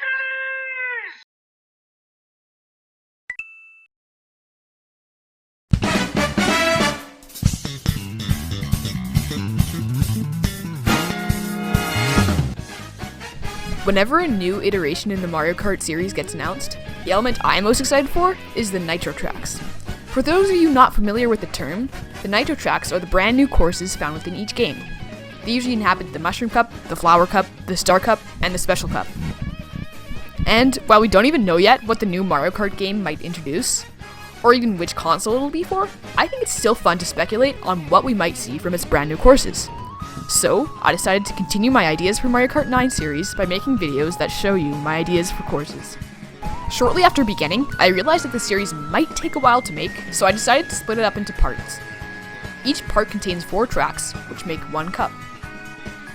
Achilles! Whenever a new iteration in the Mario Kart series gets announced, the element I'm most excited for is the Nitro tracks. For those of you not familiar with the term, the Nitro tracks are the brand new courses found within each game. They usually inhabit the Mushroom Cup, the Flower Cup, the Star Cup, and the Special Cup. And while we don't even know yet what the new Mario Kart game might introduce, or even which console it'll be for, I think it's still fun to speculate on what we might see from its brand new courses. So, I decided to continue my ideas for Mario Kart 9 series by making videos that show you my ideas for courses. Shortly after beginning, I realized that the series might take a while to make, so I decided to split it up into parts. Each part contains 4 tracks, which make 1 cup.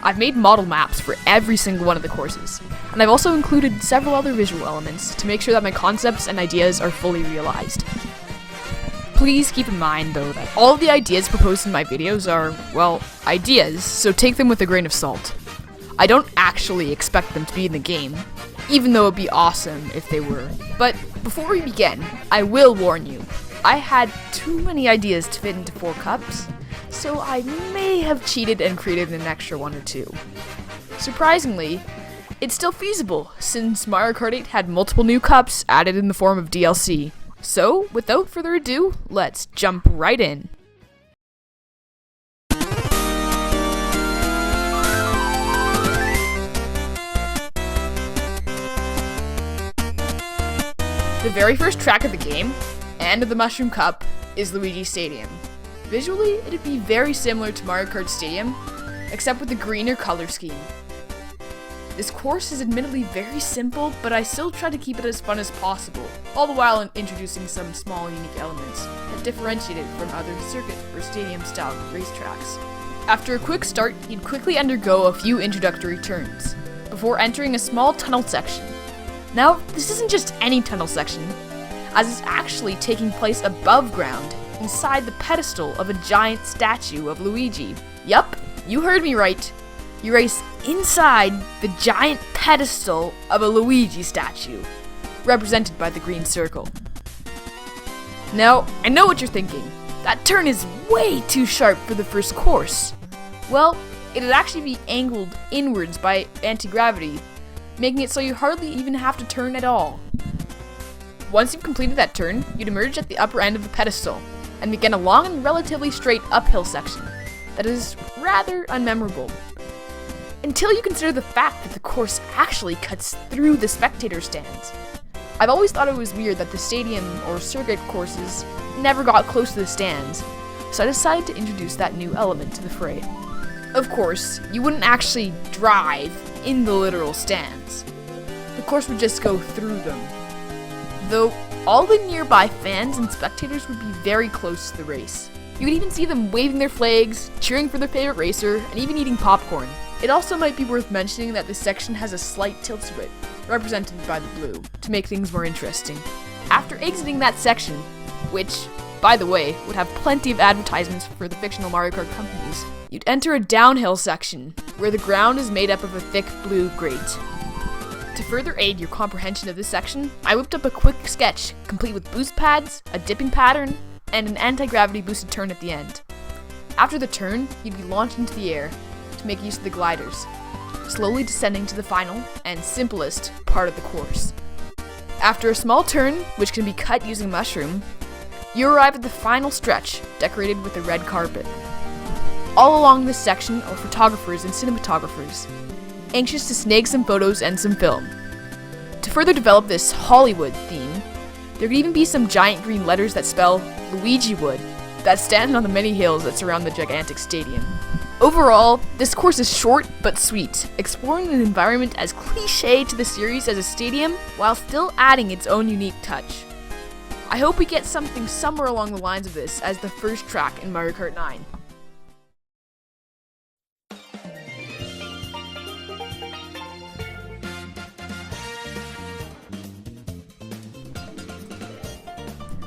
I've made model maps for every single one of the courses, and I've also included several other visual elements to make sure that my concepts and ideas are fully realized. Please keep in mind, though, that all of the ideas proposed in my videos are, well, ideas, so take them with a grain of salt. I don't actually expect them to be in the game, even though it'd be awesome if they were. But before we begin, I will warn you, I had too many ideas to fit into 4 cups, so I may have cheated and created an extra 1 or 2. Surprisingly, it's still feasible, since Mario Kart 8 had multiple new cups added in the form of DLC. So, without further ado, let's jump right in. The very first track of the game, and of the Mushroom Cup, is Luigi Stadium. Visually, it'd be very similar to Mario Kart Stadium, except with a greener color scheme. This course is admittedly very simple, but I still try to keep it as fun as possible, all the while introducing some small unique elements that differentiate it from other circuit or stadium-style racetracks. After a quick start, you'd quickly undergo a few introductory turns, before entering a small tunnel section. Now, this isn't just any tunnel section, as it's actually taking place above ground, inside the pedestal of a giant statue of Luigi. Yup, you heard me right. You race inside the giant pedestal of a Luigi statue, represented by the green circle. Now, I know what you're thinking. That turn is way too sharp for the first course. Well, it'd actually be angled inwards by anti-gravity, making it so you hardly even have to turn at all. Once you've completed that turn, you'd emerge at the upper end of the pedestal, and begin a long and relatively straight uphill section that is rather unmemorable. Until you consider the fact that the course actually cuts through the spectator stands. I've always thought it was weird that the stadium or circuit courses never got close to the stands, so I decided to introduce that new element to the fray. Of course, you wouldn't actually drive in the literal stands. The course would just go through them. Though, all the nearby fans and spectators would be very close to the race. You could even see them waving their flags, cheering for their favorite racer, and even eating popcorn. It also might be worth mentioning that this section has a slight tilt to it, represented by the blue, to make things more interesting. After exiting that section, which, by the way, would have plenty of advertisements for the fictional Mario Kart companies, you'd enter a downhill section, where the ground is made up of a thick blue grate. To further aid your comprehension of this section, I whipped up a quick sketch, complete with boost pads, a dipping pattern, and an anti-gravity boosted turn at the end. After the turn, you'd be launched into the air, to make use of the gliders, slowly descending to the final and simplest part of the course. After a small turn, which can be cut using mushroom, you arrive at the final stretch, decorated with a red carpet. All along this section are photographers and cinematographers, anxious to snag some photos and some film. To further develop this Hollywood theme, there could even be some giant green letters that spell Luigi Wood that stand on the many hills that surround the gigantic stadium. Overall, this course is short but sweet, exploring an environment as cliché to the series as a stadium, while still adding its own unique touch. I hope we get something somewhere along the lines of this as the first track in Mario Kart 9.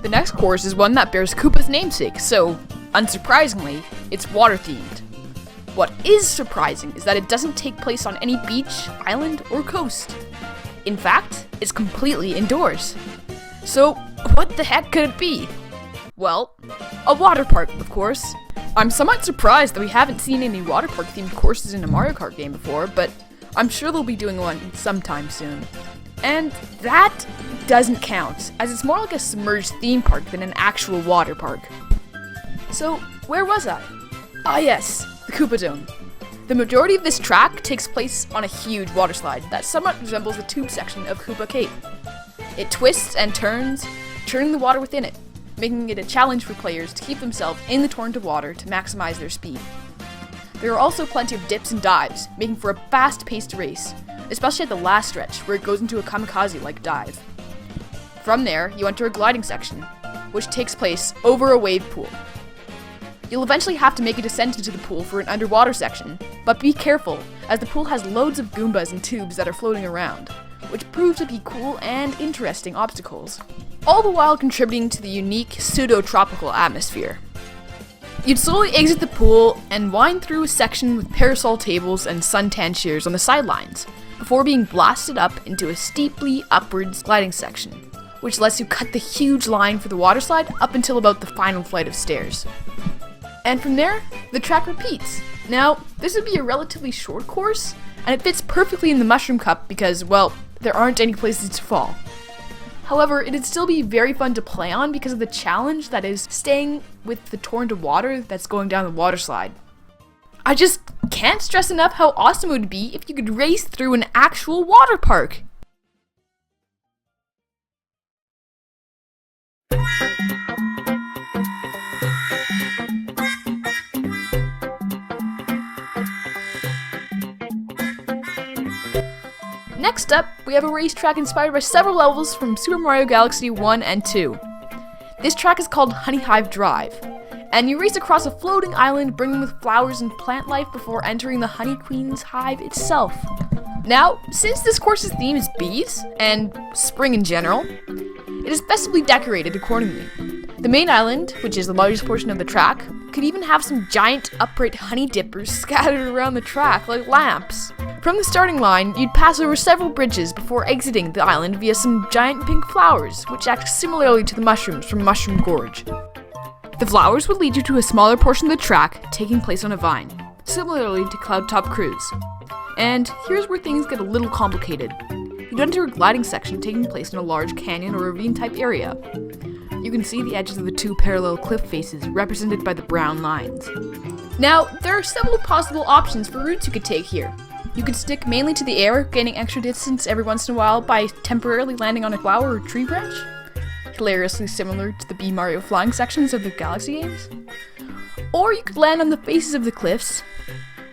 The next course is one that bears Koopa's namesake, so, unsurprisingly, it's water-themed. What is surprising is that it doesn't take place on any beach, island, or coast. In fact, it's completely indoors. So, what the heck could it be? Well, a water park, of course. I'm somewhat surprised that we haven't seen any water park themed courses in a Mario Kart game before, but I'm sure they'll be doing one sometime soon. And that doesn't count, as it's more like a submerged theme park than an actual water park. So, where was I? Ah yes, the Koopa Dome. The majority of this track takes place on a huge water slide that somewhat resembles the tube section of Koopa Cape. It twists and turns, churning the water within it, making it a challenge for players to keep themselves in the torrent of water to maximize their speed. There are also plenty of dips and dives, making for a fast-paced race, especially at the last stretch where it goes into a kamikaze-like dive. From there, you enter a gliding section, which takes place over a wave pool. You'll eventually have to make a descent into the pool for an underwater section, but be careful, as the pool has loads of Goombas and tubes that are floating around, which prove to be cool and interesting obstacles, all the while contributing to the unique pseudo-tropical atmosphere. You'd slowly exit the pool and wind through a section with parasol tables and suntan chairs on the sidelines, before being blasted up into a steeply upwards gliding section, which lets you cut the huge line for the water slide up until about the final flight of stairs. And from there, the track repeats. Now, this would be a relatively short course, and it fits perfectly in the Mushroom Cup because, well, there aren't any places to fall. However, it'd still be very fun to play on because of the challenge that is staying with the torrent of water that's going down the water slide. I just can't stress enough how awesome it would be if you could race through an actual water park. Next up, we have a racetrack inspired by several levels from Super Mario Galaxy 1 and 2. This track is called Honeyhop Drive, and you race across a floating island brimming with flowers and plant life before entering the Honey Queen's hive itself. Now, since this course's theme is bees, and spring in general, it is festively decorated accordingly. The main island, which is the largest portion of the track, could even have some giant upright honey dippers scattered around the track like lamps. From the starting line, you'd pass over several bridges before exiting the island via some giant pink flowers, which act similarly to the mushrooms from Mushroom Gorge. The flowers would lead you to a smaller portion of the track, taking place on a vine, similarly to Cloud Top Cruise. And here's where things get a little complicated. You'd enter a gliding section taking place in a large canyon or ravine-type area. You can see the edges of the two parallel cliff faces represented by the brown lines. Now, there are several possible options for routes you could take here. You could stick mainly to the air, gaining extra distance every once in a while by temporarily landing on a flower or tree branch, hilariously similar to the B Mario flying sections of the Galaxy games. Or you could land on the faces of the cliffs,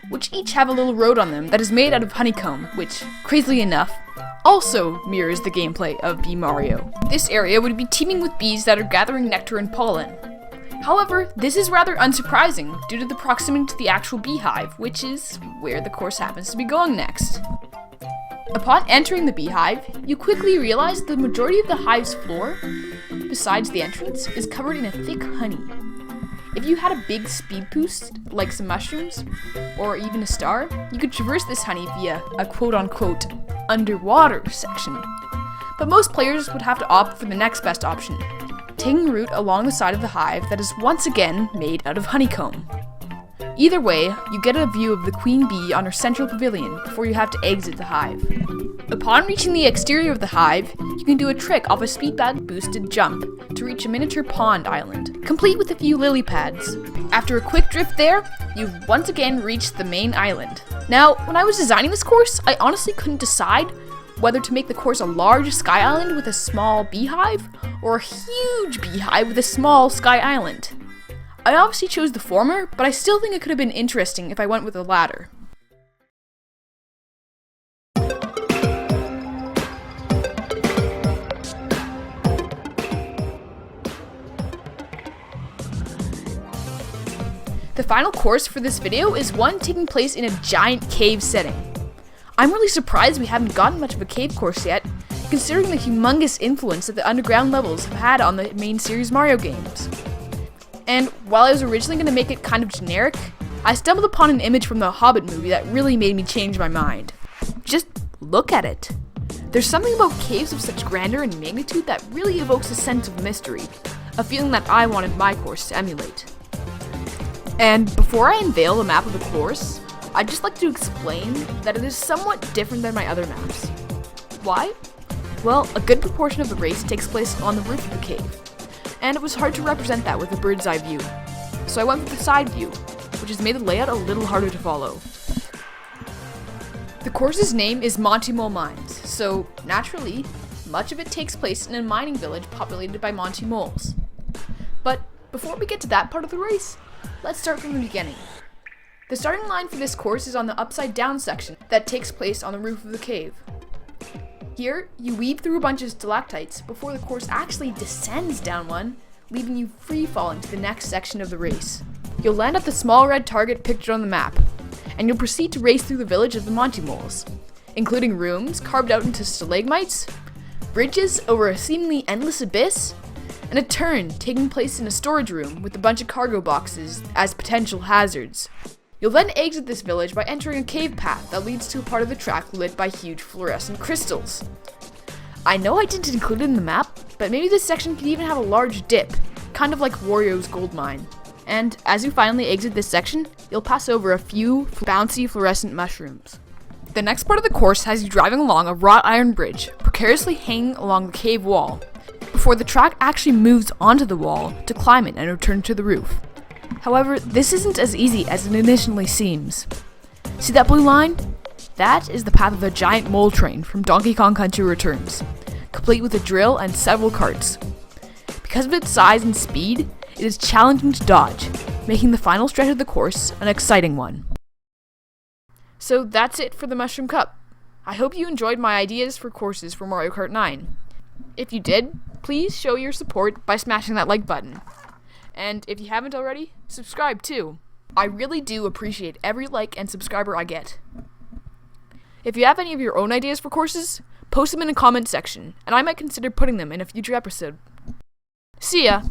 which each have a little road on them that is made out of honeycomb, which, crazily enough, also mirrors the gameplay of B Mario. This area would be teeming with bees that are gathering nectar and pollen. However, this is rather unsurprising due to the proximity to the actual beehive, which is where the course happens to be going next. Upon entering the beehive, you quickly realize the majority of the hive's floor, besides the entrance, is covered in a thick honey. If you had a big speed boost, like some mushrooms, or even a star, you could traverse this honey via a quote-unquote underwater section. But most players would have to opt for the next best option, taking a route along the side of the hive that is once again made out of honeycomb. Either way, you get a view of the queen bee on her central pavilion before you have to exit the hive. Upon reaching the exterior of the hive, you can do a trick off a speedbag boosted jump to reach a miniature pond island, complete with a few lily pads. After a quick drift there, you've once again reached the main island. Now, when I was designing this course, I honestly couldn't decide whether to make the course a large sky island with a small beehive, or a huge beehive with a small sky island. I obviously chose the former, but I still think it could have been interesting if I went with the latter. The final course for this video is one taking place in a giant cave setting. I'm really surprised we haven't gotten much of a cave course yet, considering the humongous influence that the underground levels have had on the main series Mario games. And while I was originally going to make it kind of generic, I stumbled upon an image from the Hobbit movie that really made me change my mind. Just look at it. There's something about caves of such grandeur and magnitude that really evokes a sense of mystery, a feeling that I wanted my course to emulate. And before I unveil the map of the course, I'd just like to explain that it is somewhat different than my other maps. Why? Well, a good proportion of the race takes place on the roof of the cave, and it was hard to represent that with a bird's eye view. So I went with the side view, which has made the layout a little harder to follow. The course's name is Monty Mole Mines, so naturally, much of it takes place in a mining village populated by Monty Moles. But before we get to that part of the race, let's start from the beginning. The starting line for this course is on the upside down section that takes place on the roof of the cave. Here, you weave through a bunch of stalactites before the course actually descends down one, leaving you free falling to the next section of the race. You'll land at the small red target pictured on the map, and you'll proceed to race through the village of the Monty Moles, including rooms carved out into stalagmites, bridges over a seemingly endless abyss, and a turn taking place in a storage room with a bunch of cargo boxes as potential hazards. You'll then exit this village by entering a cave path that leads to a part of the track lit by huge fluorescent crystals. I know I didn't include it in the map, but maybe this section could even have a large dip, kind of like Wario's gold mine. And as you finally exit this section, you'll pass over a few bouncy fluorescent mushrooms. The next part of the course has you driving along a wrought iron bridge, precariously hanging along the cave wall, before the track actually moves onto the wall to climb it and return to the roof. However, this isn't as easy as it initially seems. See that blue line? That is the path of the giant mole train from Donkey Kong Country Returns, complete with a drill and several carts. Because of its size and speed, it is challenging to dodge, making the final stretch of the course an exciting one. So that's it for the Mushroom Cup. I hope you enjoyed my ideas for courses for Mario Kart 9. If you did, please show your support by smashing that like button. And if you haven't already, subscribe too. I really do appreciate every like and subscriber I get. If you have any of your own ideas for courses, post them in the comment section, and I might consider putting them in a future episode. See ya!